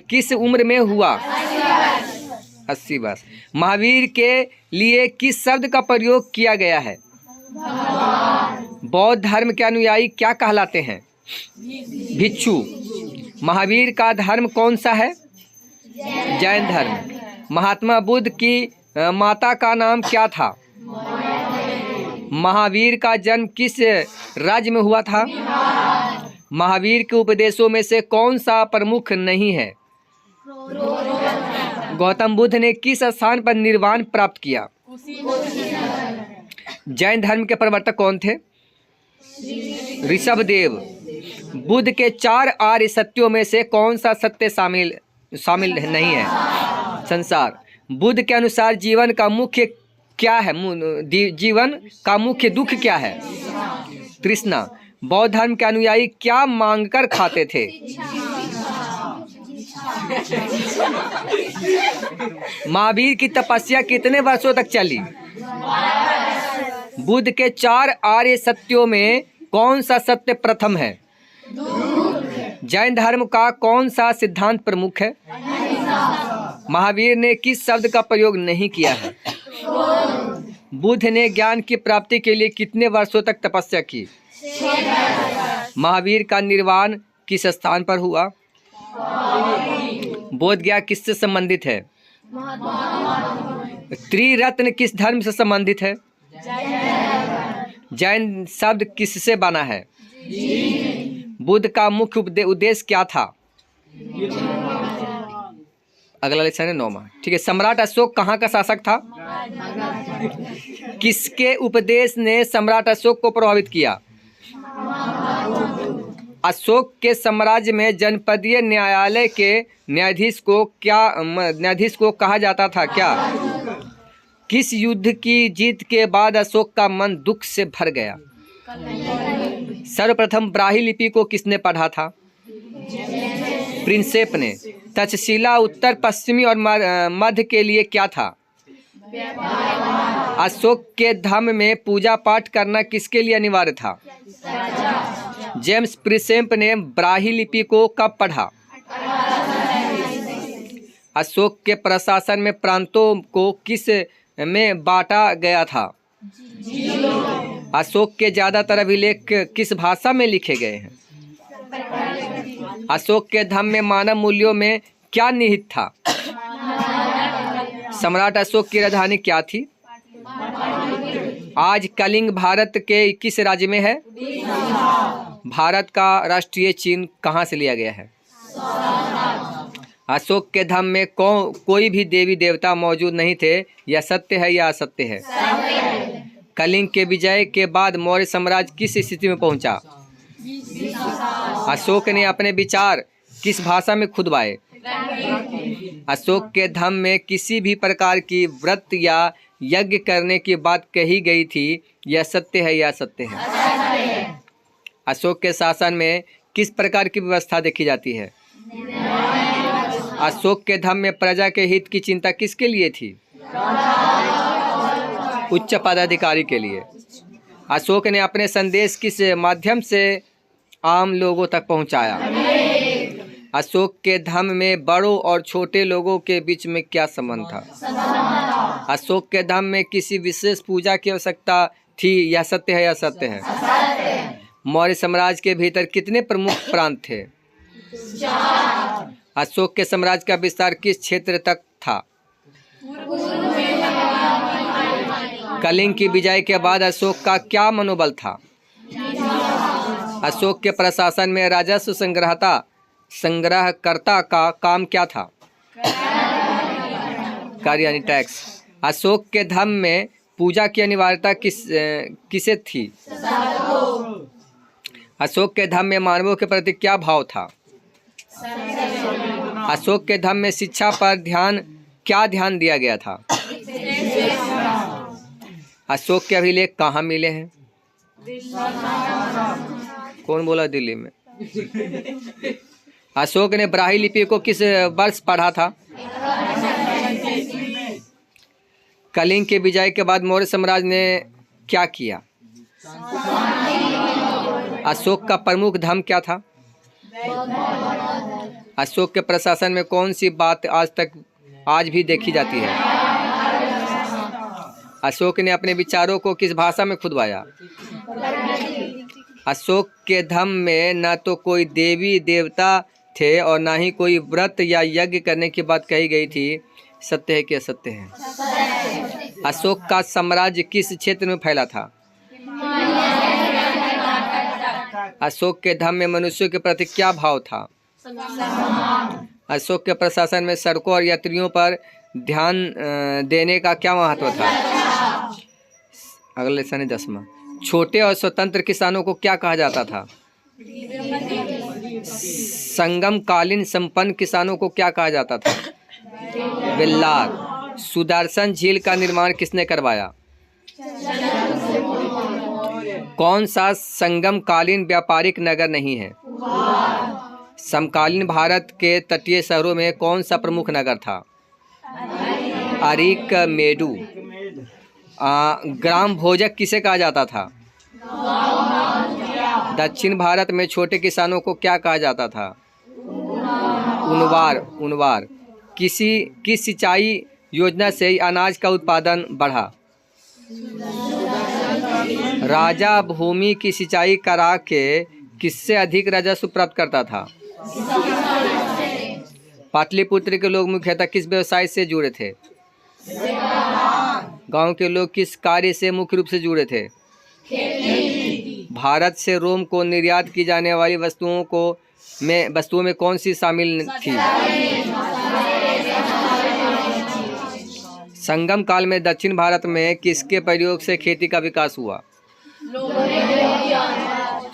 किस उम्र में हुआ? 80 वर्ष। महावीर के लिए किस शब्द का प्रयोग किया गया है? बौद्ध धर्म के अनुयायी क्या कहलाते हैं? भिक्षु। महावीर का धर्म कौन सा है? जैन धर्म। महात्मा बुद्ध की माता का नाम क्या था? महावीर का जन्म किस राज्य में हुआ था? महावीर के उपदेशों में से कौन सा प्रमुख नहीं है? गौतम बुद्ध ने किस स्थान पर निर्वाण प्राप्त किया? जैन धर्म के प्रवर्तक कौन थे? ऋषभदेव। बुद्ध के 4 आर्य सत्यों में से कौन सा सत्य शामिल नहीं है? संसार। बुद्ध के अनुसार जीवन का मुख्य क्या है? जीवन का मुख्य दुख क्या है? तृष्णा। बौद्ध धर्म के अनुयायी क्या मांगकर खाते थे? महावीर की तपस्या कितने वर्षों तक चली? बुद्ध के 4 आर्य सत्यों में कौन सा सत्य प्रथम है? जैन धर्म का कौन सा सिद्धांत प्रमुख है? महावीर ने किस शब्द का प्रयोग नहीं किया है? बुद्ध ने ज्ञान की प्राप्ति के लिए कितने वर्षों तक तपस्या की? महावीर का निर्वाण किस स्थान पर हुआ? बोध गया किससे संबंधित है? त्रिरत्न किस धर्म से संबंधित है? जैन शब्द किससे बना है? बुद्ध का मुख्य उद्देश्य क्या था? अगला लेक्चर है 9वां। ठीक है। सम्राट अशोक कहाँ का शासक था? किसके उपदेश ने सम्राट अशोक को प्रभावित किया? अशोक के साम्राज्य में जनपदीय न्यायालय के न्यायाधीश को कहा जाता था क्या? किस युद्ध की जीत के बाद अशोक का मन दुख से भर गया? सर्वप्रथम ब्राह्मी लिपि को किसने पढ़ा था? प्रिंसेप ने। तक्षशिला उत्तर पश्चिमी और मध्य के लिए क्या था? अशोक के धर्म में पूजा पाठ करना किसके लिए अनिवार्य था? जेम्स प्रिंसेप ने ब्राह्मी लिपि को कब पढ़ा? अशोक के प्रशासन में प्रांतों को किस में बांटा गया था? अशोक के ज्यादातर अभिलेख किस भाषा में लिखे गए हैं? अशोक के धर्म में मानव मूल्यों में क्या निहित था? सम्राट अशोक की राजधानी क्या थी? आज कलिंग भारत के किस राज्य में है? भारत का राष्ट्रीय चिन्ह कहाँ से लिया गया है? अशोक के धर्म में कोई भी देवी देवता मौजूद नहीं थे। यह सत्य है या असत्य है? कलिंग के विजय के बाद मौर्य साम्राज्य किस स्थिति में पहुंचा? अशोक ने अपने विचार किस भाषा में खुदवाए? अशोक के धर्म में किसी भी प्रकार की व्रत या यज्ञ करने की बात कही गई थी। यह सत्य है या असत्य है? अशोक के शासन में किस प्रकार की व्यवस्था देखी जाती है? अशोक के धर्म में प्रजा के हित की चिंता किसके लिए थी? उच्च पदाधिकारी के लिए। अशोक ने अपने संदेश किस माध्यम से आम लोगों तक पहुंचाया? अशोक के धर्म में बड़ों और छोटे लोगों के बीच में क्या संबंध था? अशोक के धर्म में किसी विशेष पूजा की आवश्यकता थी। यह सत्य है या असत्य है? मौर्य साम्राज्य के भीतर कितने प्रमुख प्रांत थे? अशोक के साम्राज्य का विस्तार किस क्षेत्र तक था? कलिंग की विजय के बाद अशोक का क्या मनोबल था? अशोक के प्रशासन में राजस्व संग्रहकर्ता का काम क्या था? कर यानी टैक्स। अशोक के धर्म में पूजा की अनिवार्यता किसे थी? अशोक के धर्म में मानवों के प्रति क्या भाव था? अशोक के धर्म में शिक्षा पर क्या ध्यान दिया गया था? अशोक के अभिलेख कहाँ मिले हैं? कौन बोला दिल्ली में? अशोक ने ब्राह्मी लिपि को किस वर्ष पढ़ा था? कलिंग के विजय के बाद मौर्य साम्राज्य ने क्या किया? अशोक का प्रमुख धर्म क्या था? अशोक के प्रशासन में कौन सी बात आज भी देखी जाती है? अशोक ने अपने विचारों को किस भाषा में खुदवाया? अशोक के धर्म में न तो कोई देवी देवता थे और न ही कोई व्रत या यज्ञ करने की बात कही गई थी। सत्य है कि असत्य है? अशोक का साम्राज्य किस क्षेत्र में फैला था? अशोक के धर्म में मनुष्यों के प्रति क्या भाव था? अशोक के प्रशासन में सड़कों और यात्रियों पर ध्यान देने का क्या महत्व था? अगले सन 10वां। छोटे और स्वतंत्र किसानों को क्या कहा जाता था? संगम कालीन संपन्न किसानों को क्या कहा जाता था? बेल्लार। सुदर्शन झील का निर्माण किसने करवाया? कौन सा संगम कालीन व्यापारिक नगर नहीं है? समकालीन भारत के तटीय शहरों में कौन सा प्रमुख नगर था? अरिकमेडु। ग्राम भोजक किसे कहा जाता था? दक्षिण भारत में छोटे किसानों को क्या कहा जाता था? उनवार। किस सिंचाई योजना से अनाज का उत्पादन बढ़ा? राजा भूमि की सिंचाई करा के किससे अधिक राजस्व प्राप्त करता था? पाटलिपुत्र के लोग मुख्यतः किस व्यवसाय से जुड़े थे? गांव के लोग किस कार्य से मुख्य रूप से जुड़े थे? भारत से रोम को निर्यात की जाने वाली वस्तुओं में कौन सी शामिल थी? संगम काल में दक्षिण भारत में किसके प्रयोग से खेती का विकास हुआ?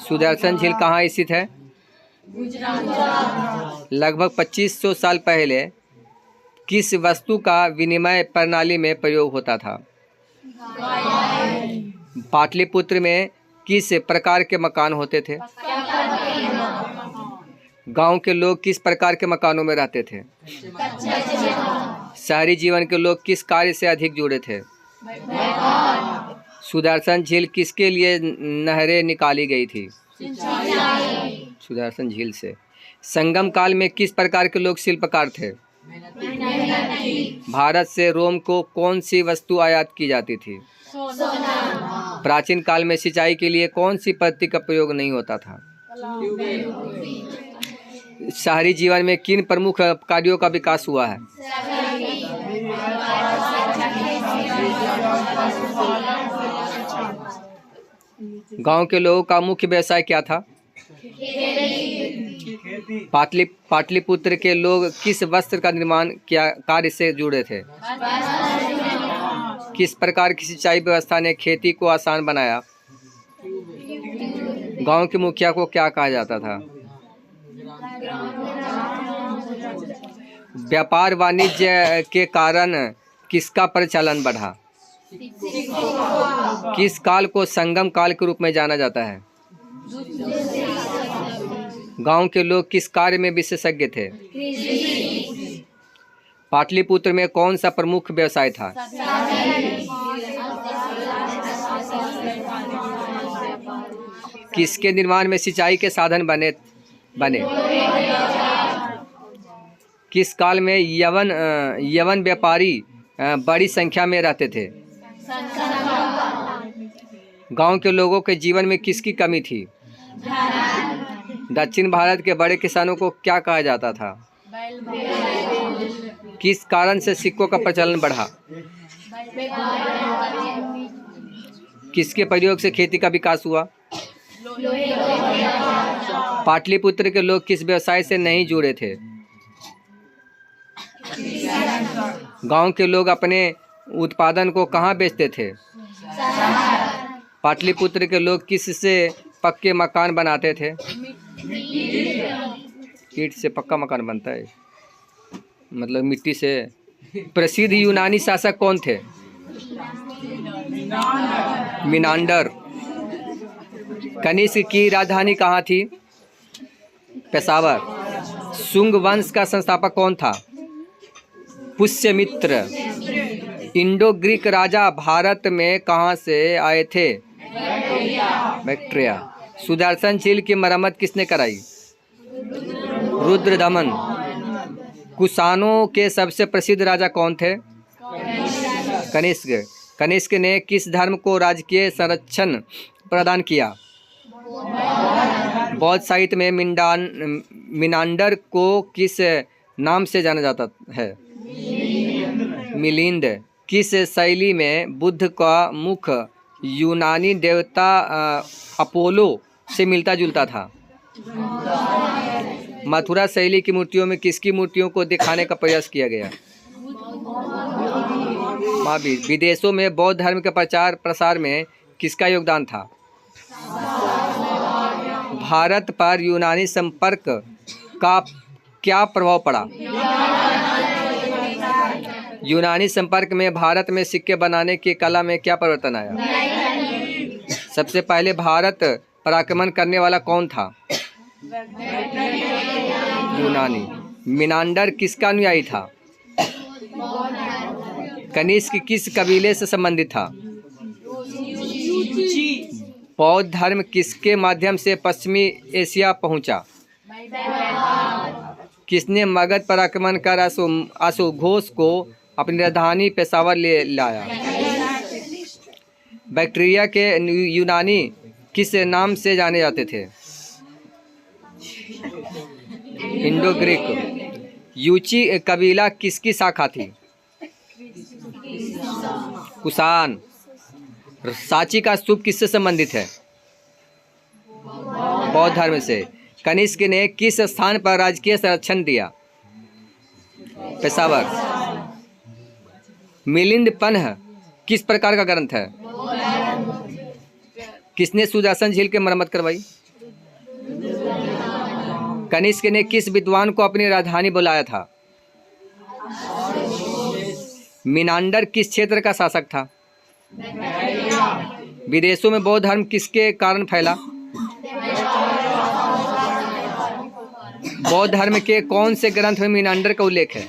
सुदर्शन झील कहाँ स्थित है? लगभग 2500 साल पहले किस वस्तु का विनिमय प्रणाली में प्रयोग होता था? पाटलिपुत्र में किस प्रकार के मकान होते थे? गांव के लोग किस प्रकार के मकानों में रहते थे? शहरी जीवन के लोग किस कार्य से अधिक जुड़े थे? सुदर्शन झील किसके लिए नहरें निकाली गई थी? सुदर्शन झील से। संगम काल में किस प्रकार के लोग शिल्पकार थे? भारत से रोम को कौन सी वस्तु आयात की जाती थी? प्राचीन काल में सिंचाई के लिए कौन सी पद्धति का प्रयोग नहीं होता था? शहरी जीवन में किन प्रमुख कार्यों का विकास हुआ है? गांव के लोगों का मुख्य व्यवसाय क्या था? पाटलिपुत्र के लोग किस वस्त्र का निर्माण कार्य से जुड़े थे? किस प्रकार की सिंचाई व्यवस्था ने खेती को आसान बनाया? गांव के मुखिया को क्या कहा जाता था? व्यापार वाणिज्य के कारण किसका प्रचलन बढ़ा? किस काल को संगम काल के रूप में जाना जाता है? गांव के लोग किस कार्य में विशेषज्ञ थे? पाटलिपुत्र में कौन सा प्रमुख व्यवसाय था? किसके निर्माण में सिंचाई के साधन बने? किस काल में यवन व्यापारी बड़ी संख्या में रहते थे? गांव के लोगों के जीवन में किसकी कमी थी? दक्षिण भारत के बड़े किसानों को क्या कहा जाता था? किस कारण से सिक्कों का प्रचलन बढ़ा? किसके प्रयोग से खेती का विकास हुआ? पाटलिपुत्र के लोग किस व्यवसाय से नहीं जुड़े थे? गांव के लोग अपने उत्पादन को कहाँ बेचते थे? पाटलिपुत्र के लोग किस से पक्के मकान बनाते थे? ईंट से पक्का मकान बनता है, मतलब मिट्टी से। प्रसिद्ध यूनानी शासक कौन थे? मिनांडर। कनिष्क की राजधानी कहाँ थी? पेशावर। शुंग वंश का संस्थापक कौन था? पुष्यमित्र। इंडो ग्रीक राजा भारत में कहाँ से आए थे? बैक्ट्रिया। सुदर्शन झील की मरम्मत किसने कराई? रुद्रदमन। कुषाणों के सबसे प्रसिद्ध राजा कौन थे? कनिष्क। कनिष्क ने किस धर्म को राजकीय संरक्षण प्रदान किया? बौद्ध साहित्य में मिनांडर को किस नाम से जाना जाता है? मिलिंद। किस शैली में बुद्ध का मुख यूनानी देवता अपोलो से मिलता जुलता था? मथुरा शैली की मूर्तियों में किसकी मूर्तियों को दिखाने का प्रयास किया गया? महावीर। विदेशों में बौद्ध धर्म के प्रचार प्रसार में किसका योगदान था? भारत पर यूनानी संपर्क का क्या प्रभाव पड़ा? यूनानी संपर्क में भारत में सिक्के बनाने की कला में क्या परिवर्तन आया? सबसे पहले भारत पर आक्रमण करने वाला कौन था? यूनानी। मिनांडर किसका अनुयायी था? कनिष्क किस कबीले से संबंधित था? बौद्ध धर्म किसके माध्यम से पश्चिमी एशिया पहुंचा? किसने मगध पर आक्रमण कर अशोघोष को अपनी राजधानी पेशावर ले लाया? बैक्ट्रिया के यूनानी किस नाम से जाने जाते थे? Indo Greek. यूची कबीला किसकी शाखा थी? कुषाण। सांची का स्तूप किससे संबंधित है? बौद्ध धर्म से। कनिष्क ने किस स्थान पर राजकीय संरक्षण दिया? पेशावर। मिलिंद पन्ह किस प्रकार का ग्रंथ है? किसने सुदर्शन झील की मरम्मत करवाई? कनिष्क ने किस विद्वान को अपनी राजधानी बुलाया था? मिनांडर किस क्षेत्र का शासक था? विदेशों में बौद्ध धर्म किसके कारण फैला? बौद्ध धर्म के कौन से ग्रंथ में मिनांडर का उल्लेख है?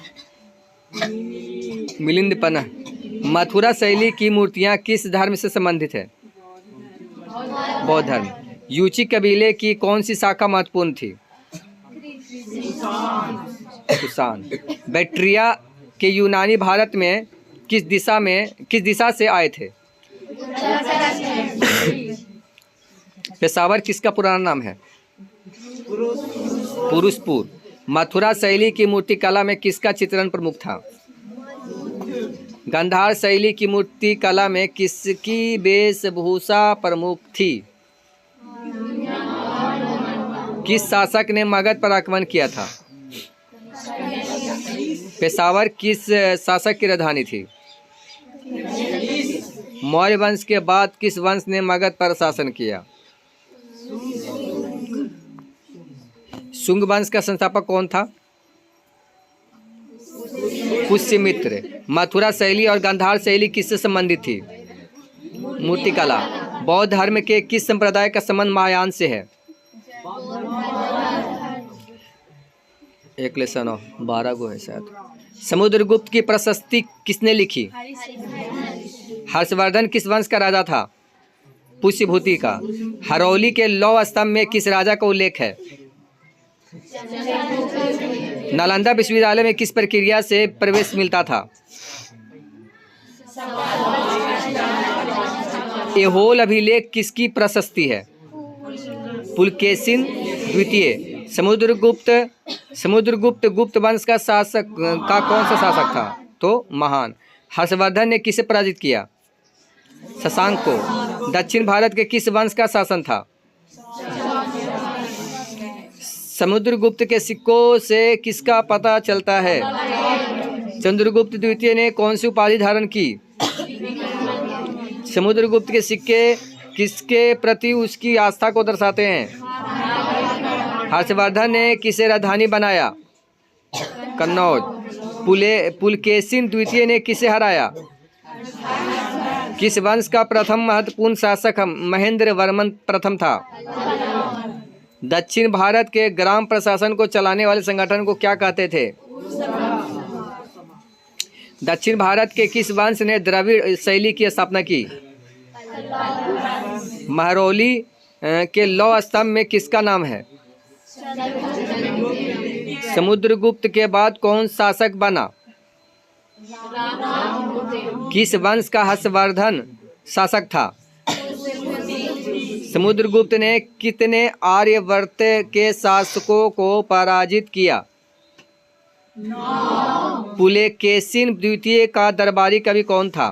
मिलिंद पन्ह। मथुरा शैली की मूर्तियां किस धर्म से संबंधित है? बौद्ध धर्म। यूची कबीले की कौन सी शाखा महत्वपूर्ण थी? कुषाण। बैक्ट्रिया के यूनानी भारत में किस दिशा से आए थे? पेशावर किसका पुराना नाम है? पुरुषपुर। मथुरा शैली की मूर्ति कला में किसका चित्रण प्रमुख था? गांधार शैली की मूर्ति कला में किसकी वेशभूषा प्रमुख थी? किस शासक ने मगध पर आक्रमण किया था? पेशावर किस शासक की राजधानी थी? मौर्य वंश के बाद किस वंश ने मगध पर शासन किया? शुंग वंश का संस्थापक कौन था? पुष्यमित्र। मथुरा शैली और गांधार शैली किससे संबंधित थी? मूर्तिकला। बौद्ध धर्म के किस संप्रदाय का संबंध महायान से है? 12 गो है शायद। समुद्रगुप्त की प्रशस्ति किसने लिखी? हर्षवर्धन किस वंश का राजा था? पुष्यभूति का। हरौली के लौह स्तंभ में किस राजा का उल्लेख है? नालंदा विश्वविद्यालय में किस प्रक्रिया से प्रवेश मिलता था? एहोल अभिलेख किसकी प्रशस्ति है? पुलकेशिन द्वितीय। समुद्रगुप्त गुप्त वंश का कौन सा शासक था? तो महान। हर्षवर्धन ने किसे पराजित किया? शशांक को। दक्षिण भारत के किस वंश का शासन था? समुद्रगुप्त के सिक्कों से किसका पता चलता है? चंद्रगुप्त द्वितीय ने कौन सी उपाधि धारण की? समुद्रगुप्त के सिक्के किसके प्रति उसकी आस्था को दर्शाते हैं? हर्षवर्धन ने किसे राजधानी बनाया? कन्नौज। पुलकेशिन द्वितीय ने किसे हराया? किस वंश का प्रथम महत्वपूर्ण शासक महेंद्र वर्मन प्रथम था? दक्षिण भारत के ग्राम प्रशासन को चलाने वाले संगठन को क्या कहते थे? दक्षिण भारत के किस वंश ने द्रविड़ शैली की स्थापना की? महरौली के लौह स्तंभ में किसका नाम है? समुद्रगुप्त के बाद कौन शासक बना? किस वंश का हर्षवर्धन शासक था? समुद्रगुप्त ने कितने आर्यवर्त के शासकों को पराजित किया? पुलकेशिन द्वितीय का दरबारी कवि कौन था?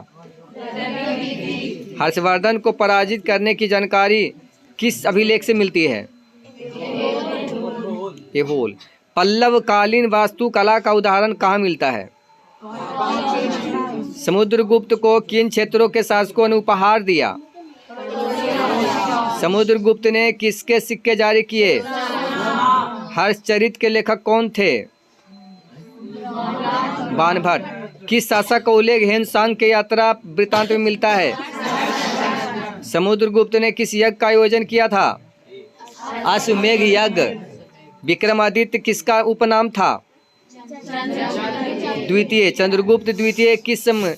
हर्षवर्धन को पराजित करने की जानकारी किस अभिलेख से मिलती है? एहोल। पल्लवकालीन वास्तुकला का उदाहरण कहाँ मिलता है? समुद्रगुप्त को किन क्षेत्रों के शासकों ने उपहार दिया? समुद्रगुप्त ने किसके सिक्के जारी किए? हर्षचरित के लेखक कौन थे? बाणभट्ट। किस शासक का उल्लेख हेनसांग के यात्रा वृत्तांत में मिलता है? समुद्रगुप्त ने किस यज्ञ का आयोजन किया था? अश्वमेध यज्ञ। विक्रमादित्य किसका उपनाम था? द्वितीय। चंद्रगुप्त द्वितीय के समय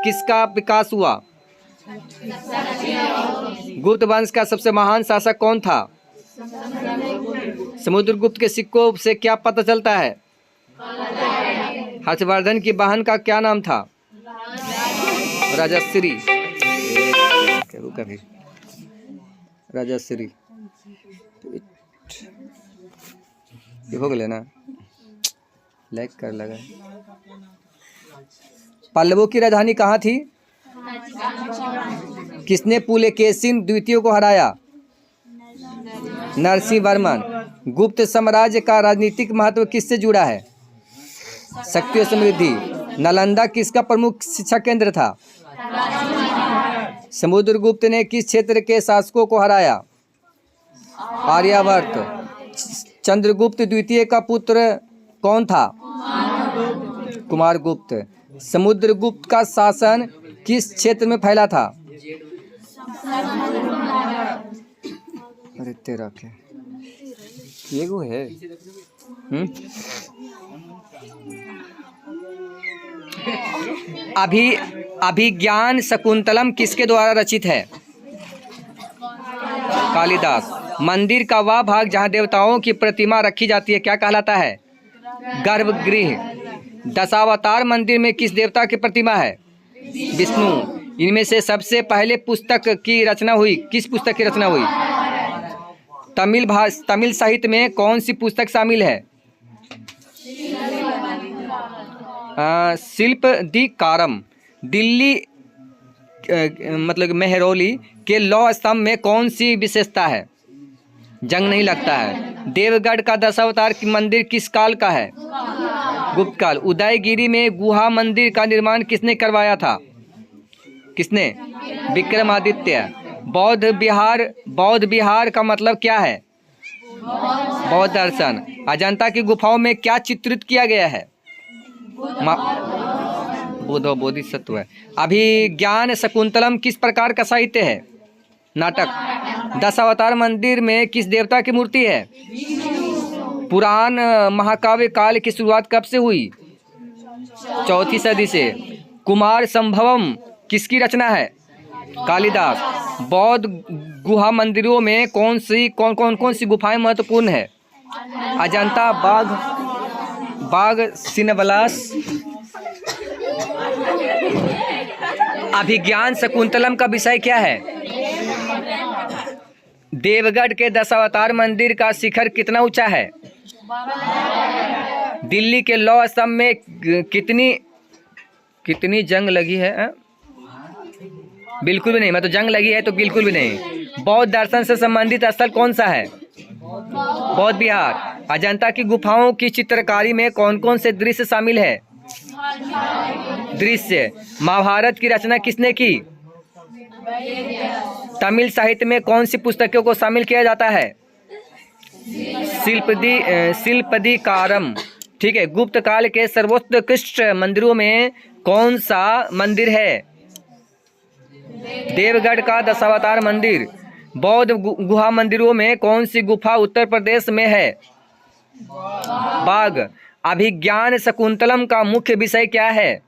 किसका विकास हुआ? गुप्त वंश का सबसे महान शासक कौन था? समुद्रगुप्त के सिक्कों से क्या पता चलता है? हर्षवर्धन की बहन का क्या नाम था? राजश्री। राजश्री हो गए ना, लाइक कर लगा। पल्लवों की राजधानी कहाँ थी? किसने पुलकेशिन द्वितीय को हराया? नरसिंह वर्मन। गुप्त साम्राज्य का राजनीतिक महत्व किससे जुड़ा है? शक्ति और समृद्धि। नालंदा किसका प्रमुख शिक्षा केंद्र था? समुद्रगुप्त ने किस क्षेत्र के शासकों को हराया? आर्यावर्त। चंद्रगुप्त द्वितीय का पुत्र कौन था? कुमारगुप्त। समुद्रगुप्त का शासन किस क्षेत्र में फैला था? अरे तेरा क्या ये वो है? अभिज्ञान शकुंतलम किसके द्वारा रचित है? कालिदास। मंदिर का वह भाग जहाँ देवताओं की प्रतिमा रखी जाती है क्या कहलाता है? गर्भगृह। दशावतार मंदिर में किस देवता की प्रतिमा है? विष्णु। इनमें से सबसे पहले पुस्तक की रचना हुई किस पुस्तक की रचना हुई? तमिल साहित्य में कौन सी पुस्तक शामिल है? शिल्पदिकारम। दिल्ली मतलब मेहरौली के लौह स्तंभ में कौन सी विशेषता है? जंग नहीं लगता है। देवगढ़ का दशावतार की मंदिर किस काल का है? गुप्त काल। उदयगिरी में गुहा मंदिर का निर्माण किसने करवाया था? किसने? विक्रमादित्य। बौद्ध विहार का मतलब क्या है? बौद्ध दर्शन। अजंता की गुफाओं में क्या चित्रित किया गया है? बुद्ध और बोधिसत्व है। अभिज्ञान शकुंतलम किस प्रकार का साहित्य है? नाटक। दशावतार मंदिर में किस देवता की मूर्ति है? पुराण महाकाव्य काल की शुरुआत कब से हुई? 4वीं सदी से। कुमार संभवम किसकी रचना है? कालिदास। बौद्ध गुहा मंदिरों में कौन सी गुफाएं महत्वपूर्ण है? अजंता, बाघ सिनबलास। अभिज्ञान शकुंतलम का विषय क्या है? देवगढ़ के दशावतार मंदिर का शिखर कितना ऊंचा है? दिल्ली के लौह स्तंभ में कितनी जंग लगी है? बिल्कुल भी नहीं। मैं तो जंग लगी है तो बिल्कुल भी नहीं। बौद्ध दर्शन से संबंधित स्थल कौन सा है? बौद्ध विहार। अजंता की गुफाओं की चित्रकारी में कौन कौन से दृश्य शामिल है? दृश्य। महाभारत की रचना किसने की? तमिल साहित्य में कौन सी पुस्तकों को शामिल किया जाता है? शिल्पदिकारम। ठीक है। गुप्त काल के सर्वोत्कृष्ट मंदिरों में कौन सा मंदिर है? देवगढ़ का दशावतार मंदिर। बौद्ध गुहा मंदिरों में कौन सी गुफा उत्तर प्रदेश में है? बाघ। अभिज्ञान शकुंतलम का मुख्य विषय क्या है?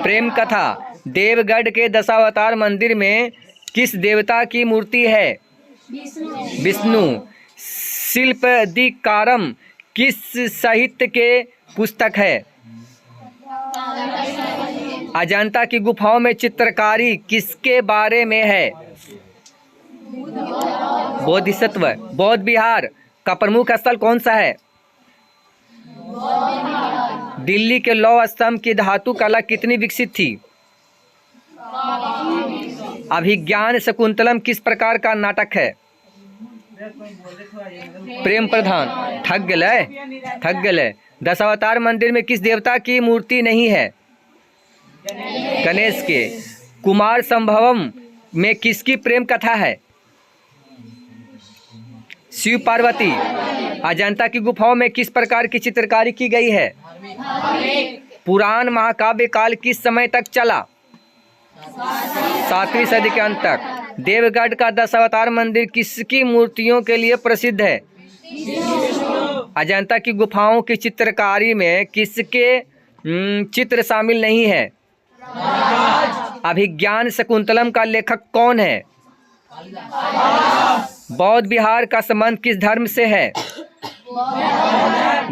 प्रेम कथा। देवगढ़ के दशावतार मंदिर में किस देवता की मूर्ति है? विष्णु। शिल्पदिकारम किस साहित्य के पुस्तक है? अजंता की गुफाओं में चित्रकारी किसके बारे में है? बोधिसत्व। बौद्ध विहार का प्रमुख स्थल कौन सा है? दिल्ली के लौह स्तंभ की धातु कला कितनी विकसित थी? अभिज्ञान शकुंतलम किस प्रकार का नाटक है? प्रेम प्रधान। ठग गले। दशावतार मंदिर में किस देवता की मूर्ति नहीं है? गणेश के। कुमार संभवम में किसकी प्रेम कथा है? शिव पार्वती। अजंता की गुफाओं में किस प्रकार की चित्रकारी की गई है? पुराण महाकाव्य काल किस समय तक चला? 7वीं सदी के अंत तक। देवगढ़ का दशावतार मंदिर किसकी मूर्तियों के लिए प्रसिद्ध है? अजंता की गुफाओं की चित्रकारी में किसके चित्र शामिल नहीं है? अभिज्ञान शकुंतलम का लेखक कौन है? बौद्ध विहार का संबंध किस धर्म से है?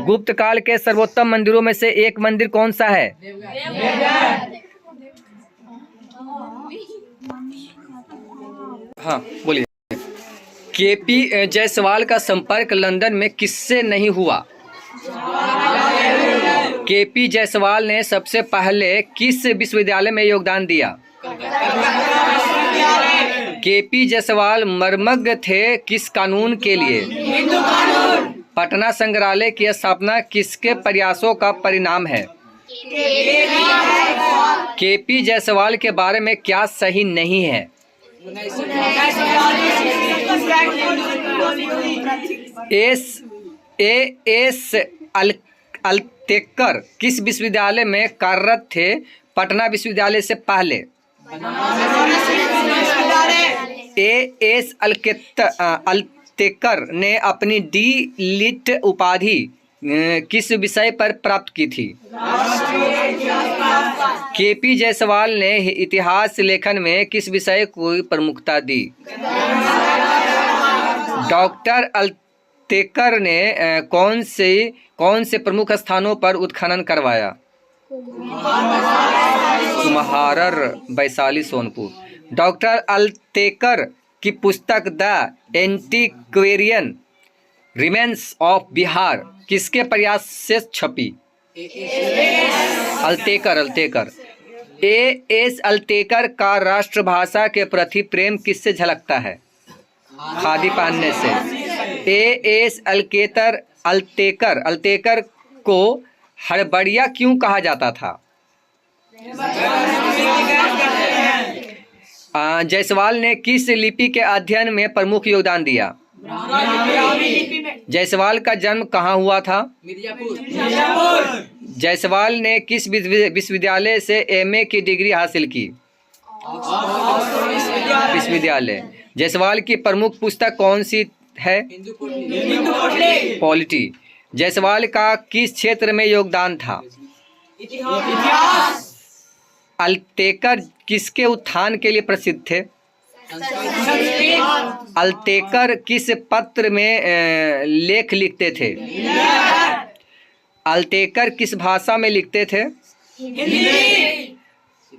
गुप्त काल के सर्वोत्तम मंदिरों में से एक मंदिर कौन सा है? हाँ बोलिए। केपी जायसवाल का संपर्क लंदन में किससे नहीं हुआ? केपी जायसवाल ने सबसे पहले किस विश्वविद्यालय में योगदान दिया? केपी जायसवाल मर्मज्ञ थे किस कानून के लिए? हिंदू कानून। पटना संग्रहालय की स्थापना किसके प्रयासों का परिणाम है? केपी जायसवाल के बारे में क्या सही नहीं है? एस अल्तेकर किस विश्वविद्यालय में कार्यरत थे पटना विश्वविद्यालय से पहले? एस अल्तेकर ने अपनी डी.लिट उपाधि किस विषय पर प्राप्त की थी? केपी जायसवाल ने इतिहास लेखन में किस विषय को प्रमुखता दी? डॉक्टर अल्तेकर ने कौन से प्रमुख स्थानों पर उत्खनन करवाया? कुम्हारर, वैशाली, सोनपुर। डॉक्टर अल्तेकर की पुस्तक द एंटीक्वेरियन रिमेन्स ऑफ बिहार किसके प्रयास से छपी? अल्तेकर। एस अल्तेकर का राष्ट्रभाषा के प्रति प्रेम किससे झलकता है? खादी पहनने से। एस अल्तेकर को हड़बड़िया क्यों कहा जाता था? जायसवाल ने किस लिपि के अध्ययन में प्रमुख योगदान दिया? जायसवाल का जन्म कहाँ हुआ था? मिर्जापुर। जायसवाल ने किस विश्वविद्यालय से एमए की डिग्री हासिल की? विश्वविद्यालय। जायसवाल की प्रमुख पुस्तक कौन सी है? पॉलिटी। जायसवाल का किस क्षेत्र में योगदान था? इतिहास। अल्तेकर किसके उत्थान के लिए प्रसिद्ध थे? अल्तेकर किस पत्र में लेख लिखते थे? अल्तेकर किस भाषा में लिखते थे? हिंदी।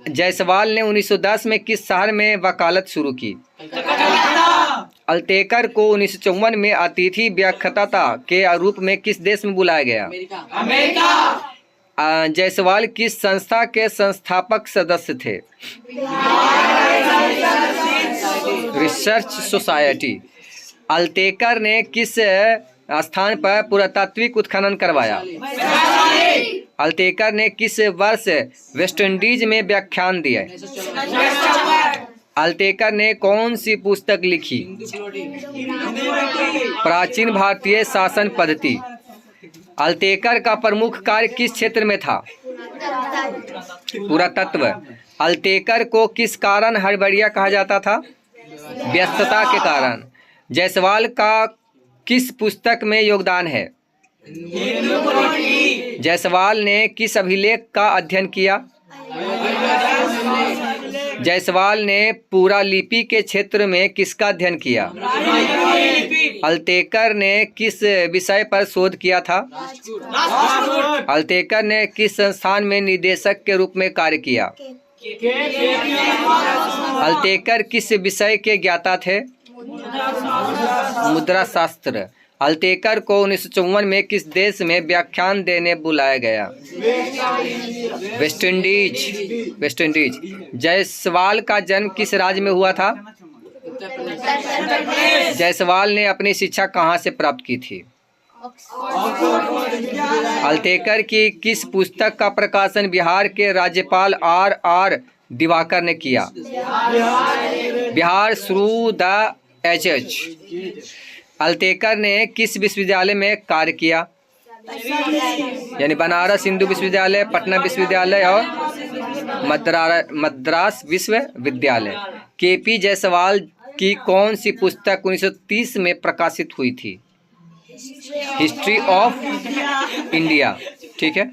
जायसवाल ने 1910 में किस शहर में वकालत शुरू की? अल्तेकर को 1954 में अतिथि व्याख्याता के रूप में किस देश में बुलाया गया? अमेरिका। जायसवाल किस संस्था के संस्थापक सदस्य थे? Research society. अल्तेकर ने किस स्थान पर पुरातात्विक उत्खनन करवाया? अल्तेकर ने किस वर्ष वेस्ट इंडीज में व्याख्यान दिए? अल्तेकर ने कौन सी पुस्तक लिखी? प्राचीन भारतीय शासन पद्धति। अल्तेकर का प्रमुख कार्य किस क्षेत्र में था? पुरातत्व। अल्तेकर को किस कारण हड़बड़िया कहा जाता था? व्यस्तता के कारण। जायसवाल का किस पुस्तक में योगदान है? जायसवाल ने किस अभिलेख का अध्ययन किया? जायसवाल ने पूरा लिपि के क्षेत्र में किसका अध्ययन किया? अल्तेकर ने किस विषय पर शोध किया था? अल्तेकर ने किस संस्थान में निदेशक के रूप में कार्य किया? अल्तेकर किस विषय के ज्ञाता थे? मुद्रा शास्त्र। अल्तेकर को 1954 में किस देश में व्याख्यान देने बुलाया गया? West Indies. West Indies. Jaiswal का जन्म किस राज्य में हुआ था? जायसवाल ने अपनी शिक्षा कहाँ से प्राप्त की थी? अल्तेकर की किस पुस्तक का प्रकाशन बिहार के राज्यपाल R.R. दिवाकर ने किया? Bihar through the ages. Altekar ने किस विश्वविद्यालय में कार्य किया? यानी बनारस हिंदू विश्वविद्यालय, पटना विश्वविद्यालय और मद्रास विश्वविद्यालय। केपी जायसवाल की कौन सी पुस्तक 1930 में प्रकाशित हुई थी? History of India. ठीक है।